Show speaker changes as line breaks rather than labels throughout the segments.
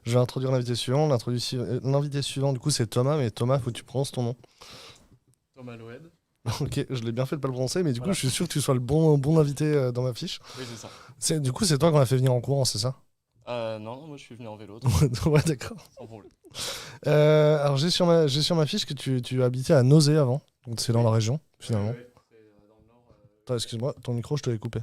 Je vais introduire l'invité suivant. L'invité suivant, du coup, c'est Thomas. Mais Thomas, faut que tu prononces ton nom.
Thomas Loed.
Ok, je l'ai bien fait de pas le prononcer, mais du coup,
Voilà.
je suis sûr que tu sois le bon invité dans ma fiche.
Oui, c'est ça.
Du coup, c'est toi qu'on a fait venir en courant, c'est ça?
Non, moi je suis venu en vélo,
Ouais, d'accord.
sans problème.
Alors, j'ai sur ma fiche que tu habitais à Nausée avant. Donc, c'est dans la région, finalement.
C'est dans le nord.
Attends, excuse-moi, ton micro, je te l'ai coupé.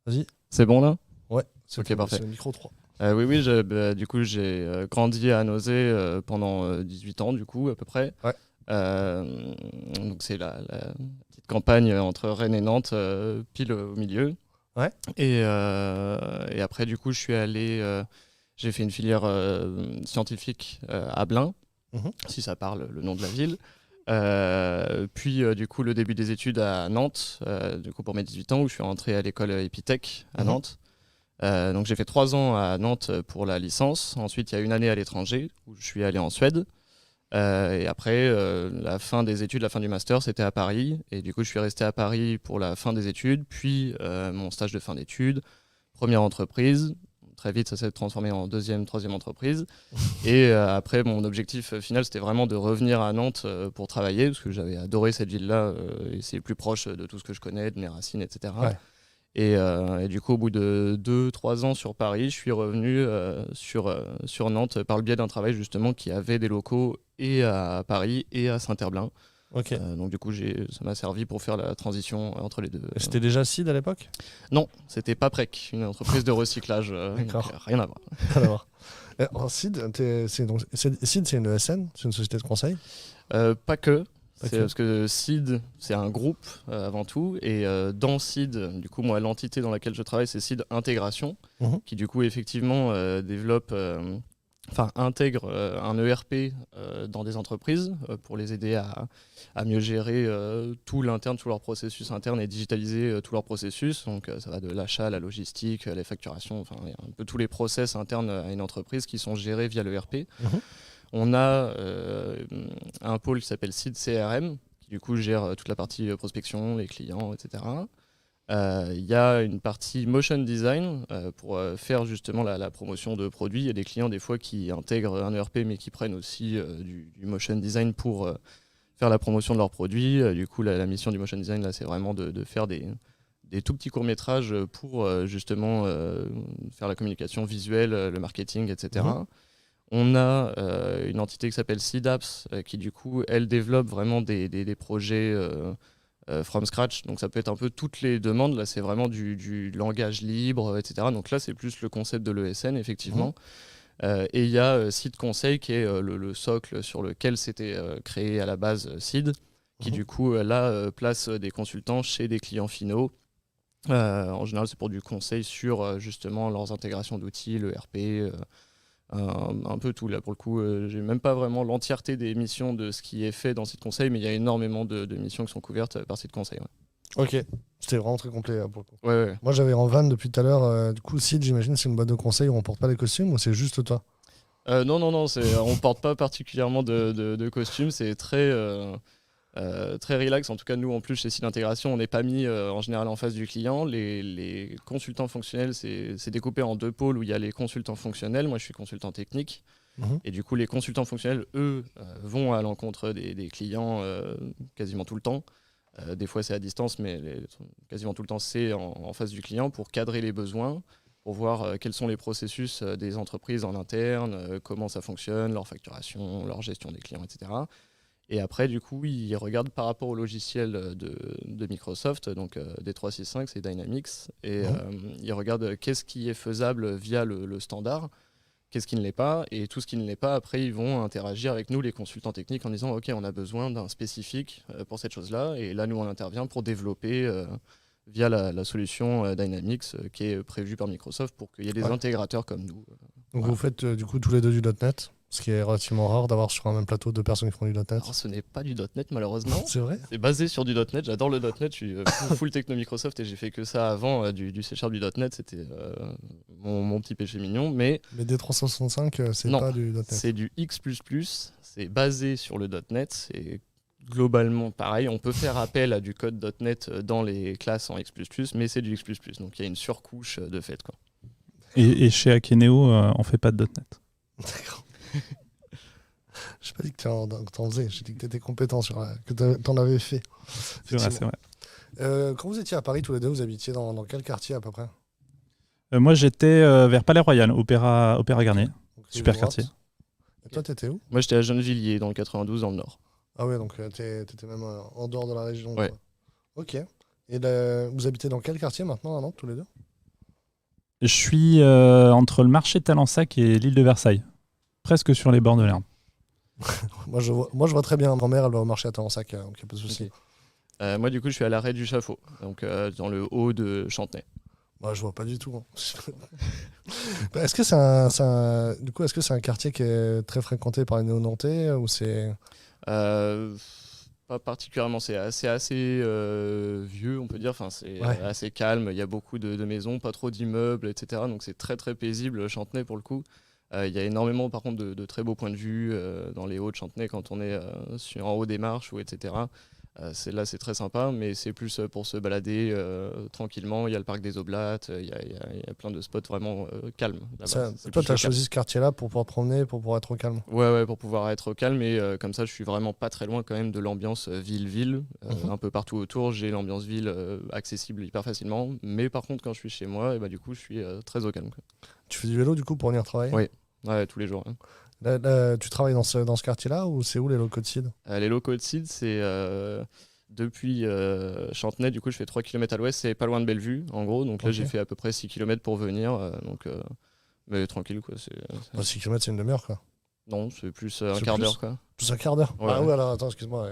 Vas-y.
C'est bon là?
Ouais,
Ok, parfait.
c'est le micro 3.
Oui, du coup j'ai grandi à Nausée pendant 18 ans, du coup, à peu près.
Ouais.
Donc c'est la petite campagne entre Rennes et Nantes, pile au milieu.
Ouais.
Et après, du coup, je suis allé. J'ai fait une filière scientifique à Blain,
Mhm.
si ça parle le nom de la ville. Puis, du coup, le début des études à Nantes, du coup, pour mes 18 ans, où je suis rentré à l'école Epitech à Nantes. Donc, j'ai fait 3 ans à Nantes pour la licence. Ensuite, il y a une année à l'étranger, où je suis allé en Suède. Et après, la fin des études, la fin du master, c'était à Paris. Et du coup, je suis resté à Paris pour la fin des études, puis mon stage de fin d'études, première entreprise. Très vite, ça s'est transformé en deuxième, troisième entreprise. Et après, mon objectif final, c'était vraiment de revenir à Nantes pour travailler, parce que j'avais adoré cette ville-là, et c'est plus proche de tout ce que je connais, de mes racines, etc.
Ouais.
Et du coup, au bout de 2-3 ans sur Paris, je suis revenu sur Nantes par le biais d'un travail justement qui avait des locaux et à Paris et à Saint-Herblain.
Ok.
Donc du coup, ça m'a servi pour faire la transition entre les deux.
C'était déjà Sid à l'époque?
Non, c'était Paprec, une entreprise de recyclage.
D'accord.
Donc, rien à voir.
Rien à voir. Sid, Sid, c'est une ESN? C'est une société de conseil?
Pas que.
Ok.
C'est parce que Seed, c'est un groupe avant tout. Et dans Seed, du coup, moi, l'entité dans laquelle je travaille, c'est Seed Intégration,
Mhm.
qui du coup, effectivement, intègre un ERP dans des entreprises pour les aider à mieux gérer tout l'interne, tout leur processus interne et digitaliser tout leur processus. Donc, ça va de l'achat à la logistique, à la facturation, enfin, il y a un peu tous les process internes à une entreprise qui sont gérés via l'ERP.
Mhm.
On a un pôle qui s'appelle Seed CRM, qui du coup gère toute la partie prospection, les clients, etc. Il y a une partie motion design pour faire justement la promotion de produits. Il y a des clients des fois qui intègrent un ERP mais qui prennent aussi du motion design pour faire la promotion de leurs produits. Du coup, la mission du motion design, là, c'est vraiment de faire des tout petits courts-métrages pour justement faire la communication visuelle, le marketing, etc. On a une entité qui s'appelle SeedApps qui du coup, elle développe vraiment des projets from scratch. Donc ça peut être un peu toutes les demandes. Là, c'est vraiment du langage libre, etc. Donc là, c'est plus le concept de l'ESN, effectivement. Et il y a Seed Conseil qui est le socle sur lequel s'était créé à la base Seed, qui du coup, là, place des consultants chez des clients finaux. En général, c'est pour du conseil sur justement leurs intégrations d'outils, le RP, un peu tout. Là, pour le coup, j'ai même pas vraiment l'entièreté des missions de ce qui est fait dans Site Conseil, mais il y a énormément de missions qui sont couvertes par Site Conseil. Ouais.
Ok, c'était vraiment très complet pour le coup.
Ouais.
Moi, j'avais en van depuis tout à l'heure. Du coup, Sid, j'imagine, c'est une boîte de conseil où on porte pas les costumes ou c'est juste toi?
Non, on porte pas particulièrement de costumes, c'est très relax. En tout cas, nous, en plus, chez Site Intégration, on n'est pas mis en général en face du client. Les consultants fonctionnels, c'est découpé en 2 pôles où il y a les consultants fonctionnels. Moi, je suis consultant technique. Et du coup, les consultants fonctionnels, eux, vont à l'encontre des clients quasiment tout le temps. Des fois, c'est à distance, mais quasiment tout le temps, c'est en face du client pour cadrer les besoins, pour voir quels sont les processus des entreprises en interne, comment ça fonctionne, leur facturation, leur gestion des clients, etc. Et après, du coup, ils regardent par rapport au logiciel de Microsoft, donc D365, c'est Dynamics, et ils regardent qu'est-ce qui est faisable via le standard, qu'est-ce qui ne l'est pas, et tout ce qui ne l'est pas, après, ils vont interagir avec nous, les consultants techniques, en disant « Ok, on a besoin d'un spécifique pour cette chose-là », et là, nous, on intervient pour développer via la solution Dynamics qui est prévue par Microsoft pour qu'il y ait des intégrateurs comme nous.
Donc vous faites du coup tous les deux du .NET, ce qui est relativement rare d'avoir sur un même plateau 2 personnes qui font du .NET.
Alors, ce n'est pas du .NET malheureusement.
C'est vrai?
C'est basé sur du .NET. J'adore le .NET. Je suis full techno Microsoft et j'ai fait que ça avant du C# du .NET. C'était mon petit péché mignon. Mais
D365, c'est
non,
pas du .NET.
c'est du X++. C'est basé sur le .NET. C'est globalement pareil. On peut faire appel à du code .NET dans les classes en X++, mais c'est du X++. Donc il y a une surcouche de fait, quoi.
Et chez Akeneo, on fait pas de .NET.
D'accord. J'ai pas dit que t'en faisais, j'ai dit que t'étais compétent que t'en avais fait.
C'est vrai, c'est vrai.
Quand vous étiez à Paris tous les deux, vous habitiez dans quel quartier à peu près?
Moi, j'étais vers Palais Royal, Opéra Garnier.
Donc,
Super
rive droite.
quartier.
Et toi, t'étais où?
Moi, j'étais à Gennevilliers, dans le 92, dans le Nord.
Ah ouais, donc t'étais même en dehors de la région.
Ouais.
Quoi. Ok. Et vous habitez dans quel quartier maintenant à Nantes, tous les deux?
Je suis entre le marché de Talensac et l'île de Versailles. Presque sur les bords de l'Erne.
Moi, je vois très bien. Ma mère, elle va au marché à Talensac, donc il n'y a pas de souci.
Ok. Moi, du coup, je suis à l'arrêt du Chafaud, donc dans le haut de Chantenay.
Moi, je vois pas du tout. Hein. Bah, est-ce que du coup, est-ce que c'est un quartier qui est très fréquenté par les néo-nantais ou c'est...
Pas particulièrement, c'est assez vieux, on peut dire. Enfin, c'est
Ouais.
assez calme. Il y a beaucoup de maisons, pas trop d'immeubles, etc. Donc c'est très très paisible, Chantenay pour le coup. Il y a énormément, par contre, de très beaux points de vue dans les hauts de Chantenay quand on est en haut des marches ou etc. Là, c'est très sympa, mais c'est plus pour se balader tranquillement. Il y a le parc des Oblates, il y a plein de spots vraiment calmes. Là-bas. C'est
Toi,
plus
tu as
le
choisi ce quartier-là pour pouvoir te promener, pour pouvoir être au calme.
Ouais, pour pouvoir être au calme et comme ça, je suis vraiment pas très loin quand même de l'ambiance ville-ville.
Mhm.
Un peu partout autour, j'ai l'ambiance ville accessible hyper facilement. Mais par contre, quand je suis chez moi, et bah, du coup, je suis très au calme. Quoi.
Tu fais du vélo, du coup, pour venir travailler?
Oui, ouais, tous les jours. Hein.
Là, tu travailles dans ce quartier-là ou c'est où les locaux de Sid?
Les locaux de Sid, c'est depuis Chantenay, du coup, je fais 3 km à l'ouest, c'est pas loin de Bellevue, en gros. Donc là,
Ok.
j'ai fait à peu près 6 km pour venir. Mais tranquille, quoi.
6 km, c'est une demi-heure, quoi.
Non, c'est plus un
C'est
quart
plus
d'heure, quoi.
Plus un quart d'heure.
Ouais.
Ah ouais, alors attends, excuse-moi.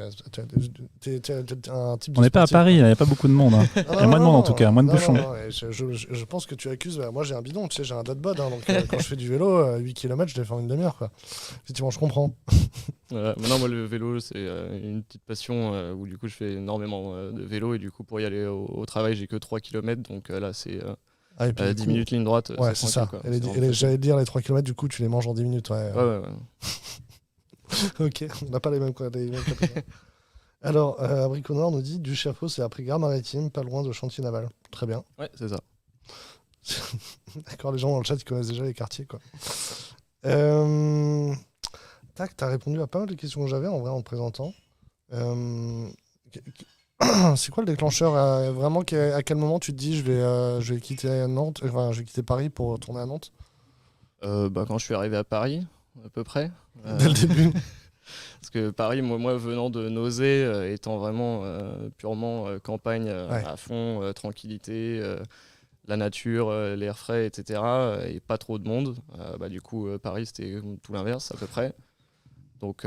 T'es un type de
On n'est pas à
sportif,
Paris, il
quoi.
n'y a pas beaucoup de monde. Hein.
Ah,
Il y a moins de monde en tout cas, moins de
non,
bouchons.
non, et je pense que tu accuses. Moi, j'ai un bidon, tu sais, j'ai un dead bod. Hein, donc, quand je fais du vélo, 8 km, je les fais en une demi-heure. Quoi. Effectivement, je comprends.
Voilà. Maintenant, moi, le vélo, c'est une petite passion où du coup, je fais énormément de vélo et du coup, pour y aller au travail, j'ai que 3 km. Donc là, c'est
Ah, et puis, du
10
coup,
minutes ligne droite.
ouais, c'est ça.
tranquille, quoi.
Et
C'est vraiment
j'allais te dire, les 3 km, du coup, tu les manges en 10 minutes. Ouais.
ouais.
Ok, on n'a pas les mêmes capacités. Alors, Abricot Noir nous dit du Chafaud, c'est après Gare Maritime, pas loin de Chantier Naval. Très bien.
Ouais, c'est ça.
D'accord, les gens dans le chat, ils connaissent déjà les quartiers. Quoi. Tac, t'as répondu à pas mal de questions que j'avais en vrai en te présentant. C'est quoi le déclencheur vraiment à quel moment tu te dis je vais quitter Nantes, enfin je vais quitter Paris pour retourner à Nantes?
Quand je suis arrivé à Paris, à peu près.
Dès le début.
Parce que Paris, moi venant de Nausée, étant vraiment purement campagne
Ouais.
à fond, tranquillité, la nature, l'air frais, etc. Et pas trop de monde. Du coup, Paris, c'était tout l'inverse à peu près. Donc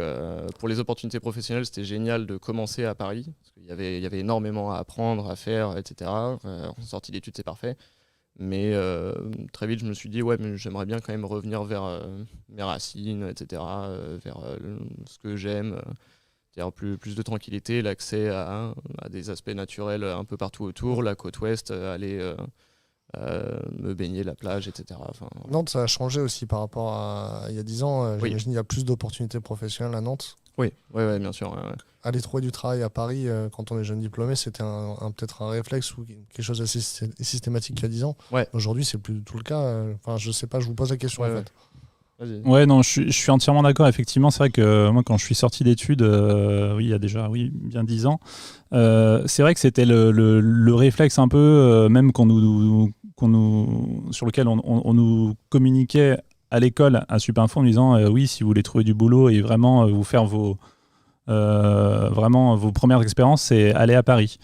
pour les opportunités professionnelles, c'était génial de commencer à Paris. Parce qu'il y avait énormément à apprendre, à faire, etc. En sortie d'études, c'est parfait. Mais très vite, je me suis dit, ouais, mais j'aimerais bien quand même revenir vers mes racines, etc., vers ce que j'aime, c'est-à-dire plus de tranquillité, l'accès à des aspects naturels un peu partout autour, la côte ouest, aller me baigner la plage, etc. Enfin,
Nantes, ça a changé aussi par rapport à il y a 10 ans.
Oui.
J'imagine qu'il y a plus d'opportunités professionnelles à Nantes.
oui, bien sûr. Ouais.
Aller trouver du travail à Paris quand on est jeune diplômé, c'était peut-être un réflexe ou quelque chose d'assez systématique il y a 10 ans.
Ouais.
Aujourd'hui, c'est plus du tout le cas. Enfin, je sais pas, je vous pose la question
Ouais,
en
ouais.
fait.
Vas-y.
Ouais, non, je suis entièrement d'accord. Effectivement, c'est vrai que moi, quand je suis sorti d'études, oui, il y a déjà bien 10 ans, c'est vrai que c'était le réflexe un peu, même sur lequel on nous communiquait à l'école à Supinfo en disant oui, si vous voulez trouver du boulot et vraiment vous faire vraiment vos premières expériences, c'est aller à Paris.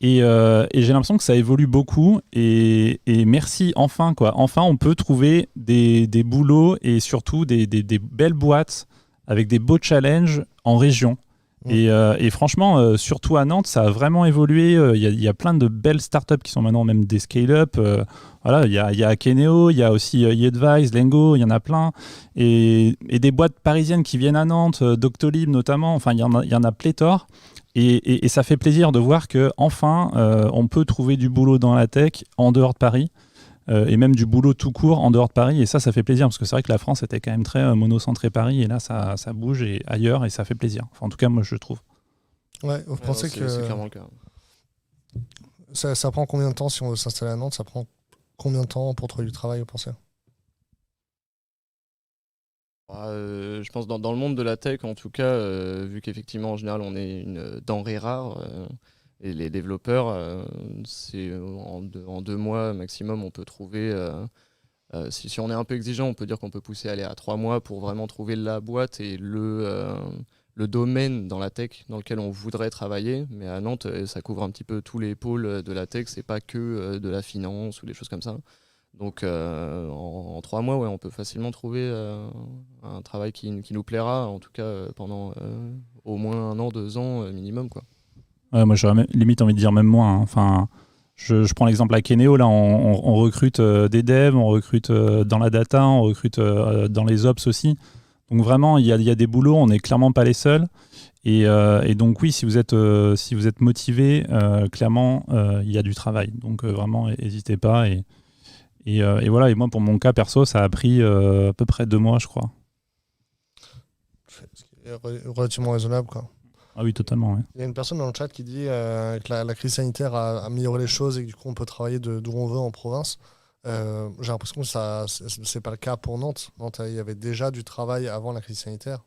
Et j'ai l'impression que ça évolue beaucoup et merci, enfin quoi. Enfin, on peut trouver des boulots et surtout des belles boîtes avec des beaux challenges en région. Et franchement, surtout à Nantes, ça a vraiment évolué. Il y a plein de belles startups qui sont maintenant même des scale-up. Voilà, il y a Akeneo, il y a aussi Yedvise, Lengo, il y en a plein. Et des boîtes parisiennes qui viennent à Nantes, Doctolib notamment. Enfin, il y en a pléthore. Et ça fait plaisir de voir qu'enfin, on peut trouver du boulot dans la tech en dehors de Paris. Et même du boulot tout court en dehors de Paris. Et ça fait plaisir, parce que c'est vrai que la France était quand même très monocentrée Paris, et là, ça bouge ailleurs, et ça fait plaisir. Enfin, en tout cas, moi, je trouve.
Ouais, vous pensez
C'est
que
clairement le cas.
ça prend combien de temps si on veut s'installer à Nantes? Ça prend combien de temps pour trouver du travail, vous pensez?
Je pense dans le monde de la tech, en tout cas, vu qu'effectivement, en général, on est une denrée rare, et les développeurs, c'est en 2 mois maximum, on peut trouver. Si on est un peu exigeant, on peut dire qu'on peut pousser aller à 3 mois pour vraiment trouver la boîte et le domaine dans la tech dans lequel on voudrait travailler. Mais à Nantes, ça couvre un petit peu tous les pôles de la tech, c'est pas que de la finance ou des choses comme ça. Donc en 3 mois, ouais, on peut facilement trouver un travail qui nous plaira, en tout cas pendant au moins 1 an, 2 ans minimum, quoi.
Ouais, moi, j'aurais limite envie de dire même moins, hein. Enfin, je prends l'exemple à Keneo, là, on recrute des devs, on recrute dans la data, on recrute dans les ops aussi. Donc vraiment, il y a des boulots, on n'est clairement pas les seuls. Et donc oui, si vous êtes motivé, clairement, il y a du travail. Donc vraiment, n'hésitez pas. Et voilà, et moi, pour mon cas perso, ça a pris à peu près 2 mois, je crois.
Ce qui est relativement raisonnable, quoi.
Ah oui, totalement, ouais.
Il y a une personne dans le chat qui dit que la crise sanitaire a amélioré les choses et que du coup on peut travailler d'où on veut en province. J'ai l'impression que c'est pas le cas pour Nantes. Nantes, il y avait déjà du travail avant la crise sanitaire.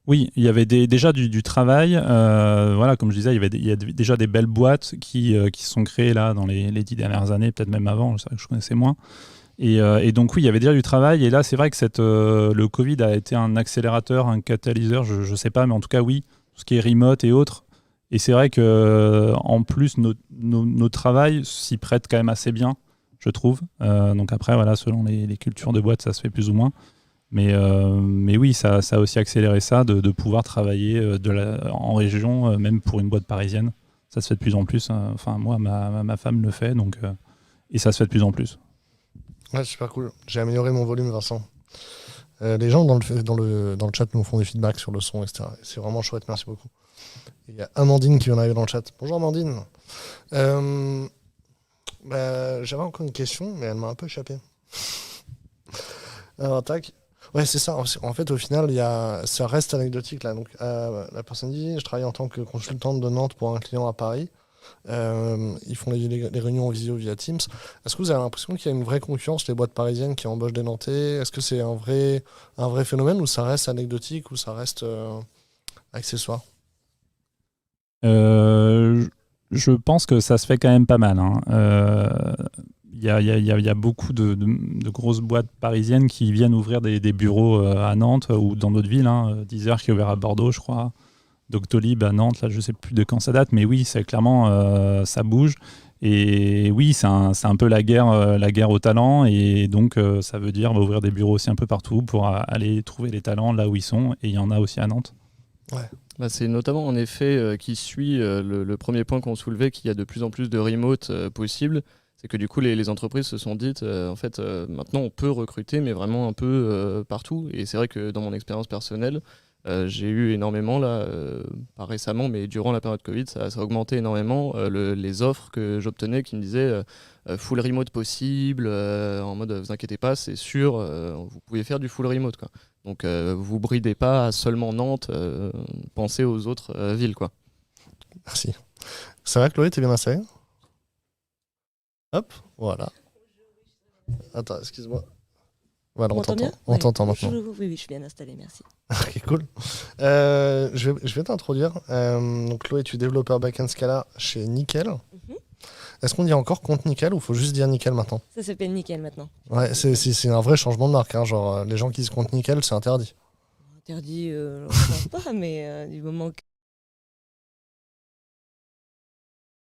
Oui, il y avait déjà du travail. Voilà, comme je disais, il y a déjà des belles boîtes qui se sont créées là dans les 10 dernières années, peut-être même avant, c'est vrai que je connaissais moins. Et donc oui, il y avait déjà du travail. Et là, c'est vrai que le Covid a été un accélérateur, un catalyseur, je ne sais pas, mais en tout cas, oui, tout ce qui est remote et autres. Et c'est vrai que en plus, nos travail s'y prête quand même assez bien, je trouve. Donc après, voilà, selon les cultures de boîte, ça se fait plus ou moins. Mais oui, ça a aussi accéléré ça, de pouvoir travailler en région, même pour une boîte parisienne. Ça se fait de plus en plus. Enfin, moi, ma femme le fait, donc, et ça se fait de plus en plus.
Ouais, super cool. J'ai amélioré mon volume, Vincent. Les gens dans le chat nous font des feedbacks sur le son, etc. C'est vraiment chouette, merci beaucoup. Il y a Amandine qui vient d'arriver dans le chat. Bonjour Amandine. J'avais encore une question, mais elle m'a un peu échappé. Alors, tac. Ouais, c'est ça. En fait, au final, ça reste anecdotique, là. Donc, la personne dit, je travaille en tant que consultante de Nantes pour un client à Paris. Ils font les réunions en visio via Teams. Est-ce que vous avez l'impression qu'il y a une vraie concurrence, les boîtes parisiennes qui embauchent des Nantais? Est-ce que c'est un vrai phénomène ou ça reste anecdotique ou ça reste accessoire?
Je pense que ça se fait quand même pas mal, hein. Il y a beaucoup de grosses boîtes parisiennes qui viennent ouvrir des bureaux à Nantes ou dans d'autres villes, hein. Deezer qui est ouvert à Bordeaux, je crois. Doctolib à Nantes, là je sais plus de quand ça date, mais oui, c'est clairement ça bouge. Et oui, c'est un peu la guerre aux talents, et donc ça veut dire ouvrir des bureaux aussi un peu partout pour aller trouver les talents là où ils sont, et il y en a aussi à Nantes.
Ouais.
Bah, c'est notamment en effet qui suit le premier point qu'on soulevait, qu'il y a de plus en plus de remote possible. C'est que du coup les entreprises se sont dites en fait maintenant on peut recruter, mais vraiment un peu partout. Et c'est vrai que dans mon expérience personnelle, j'ai eu énormément là, pas récemment, mais durant la période Covid, ça a augmenté énormément les offres que j'obtenais qui me disaient full remote possible, en mode vous inquiétez pas, c'est sûr, vous pouvez faire du full remote, quoi. Donc vous bridez pas à seulement Nantes, pensez aux autres villes, quoi.
Merci. Ça va, Chloé, t'es bien installée? Hop, voilà. Attends, excuse-moi. Voilà, on t'entend. On t'entend maintenant.
Oui, je suis bien installée, merci.
Ok, cool. Je vais t'introduire. Donc, Chloé, tu es développeur backend Scala chez Nickel. Est-ce qu'on dit encore compte Nickel ou il faut juste dire Nickel maintenant?
Ça s'appelle Nickel maintenant.
Ouais, c'est un vrai changement de marque, hein. Genre, les gens qui se comptent Nickel, c'est interdit.
Interdit, je pense pas, mais du moment